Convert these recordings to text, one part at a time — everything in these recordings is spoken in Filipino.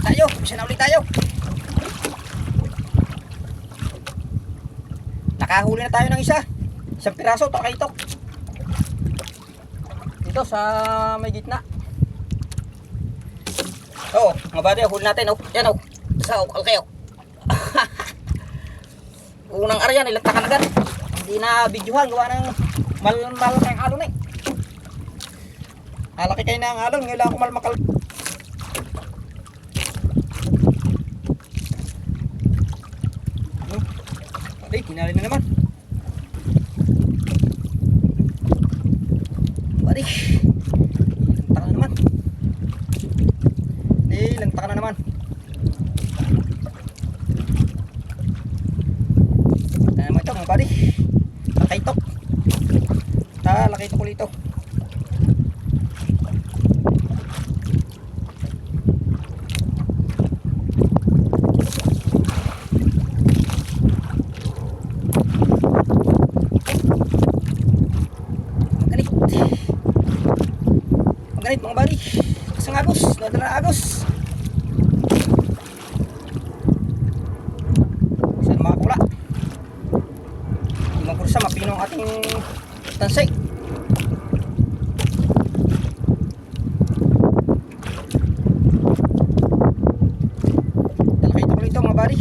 tayo. Umpisa na ulit tayo. Nakahuli na tayo ng isang piraso, takaitok. Dito sa may gitna. Oo, mga buddy, huli natin. Oh. Yan oh. Sa okay oh. Unang aryan, ilantakan agad. Hindi na videohan, gawa ng malaki ang alon eh. Malaki kayo na ang alon, ngayon lang ako malmakal. Okay, kinali na naman. Bari, ilantakan na naman. Ilantakan na naman. Naman ito mga buddy, lakaitok. Lakaitok ulit ito. Maganit mga buddy, isang agos, nadala agos. Saan makakula? Magkursa, mapino ang ating tansay. Talakay ito ulit ito mga buddy.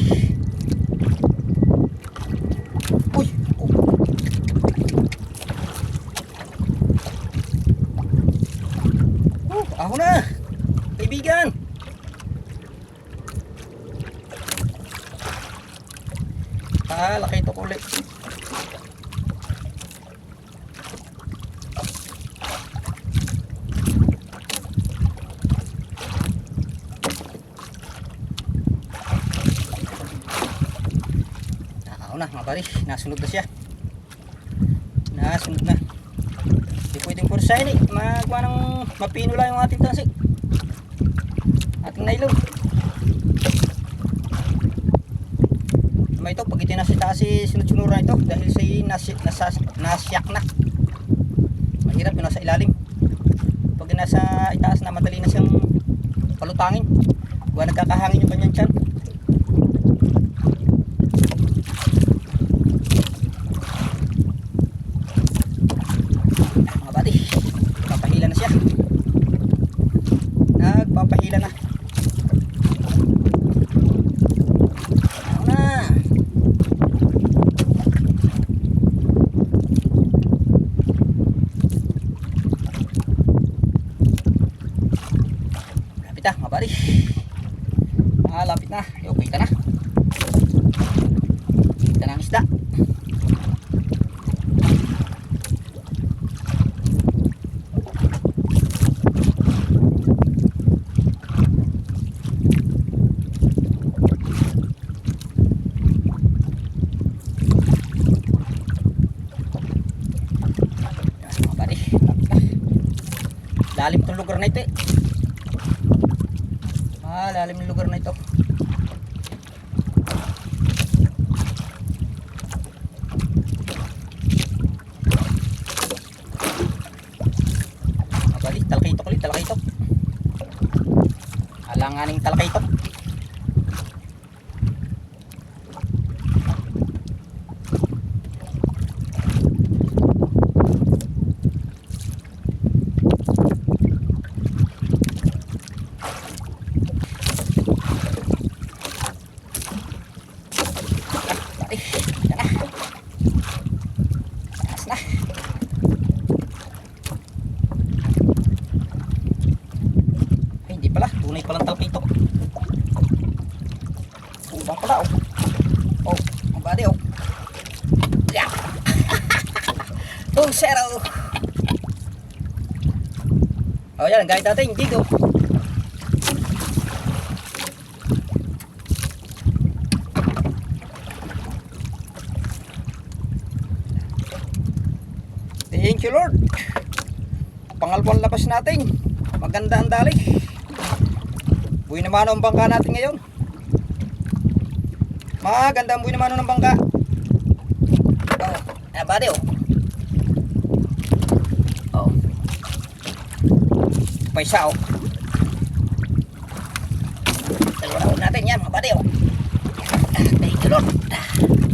Uy! Ako na! Kaibigan! Talakay ito ulit. Na mga pare, nasunod na siya. Nasunod na. Hindi pwedeng pursahin eh. Magwa ng mapino lang yung ating tansik. Ating nailog. Ito, pag itinasita si sunod-sunuran ito dahil sa nasyak na. Mahirap yung nasa ilalim. Pag nasa itaas na, madali na siyang palutangin. Huwag nagkakahangin yung kanyang tiyan. Papahila na siya. Nagpapahila na. Ano na? Lapit na, mga buddy. Lapit na. Okay ka na. Kita na ang isda. Lalim itong lugar na ito eh. Lalim yung lugar na ito. Mabali, talakaitok ulit, talakaitok. Alanganing talakaitok. Tunay palang talakaitok. Ubang pala oh. Oh, ang body oh. Yeah. 2-0. Oh yan, gaya natin dito. Thank you Lord. Pangalawang labas natin. Maganda ang dali. Buhay naman ang bangka natin ngayon. Maganda ang buhay naman ng bangka. Oh, body oh. Oh. Pa isa oh. natin yan mga buddy. Oh. Thank you Lord.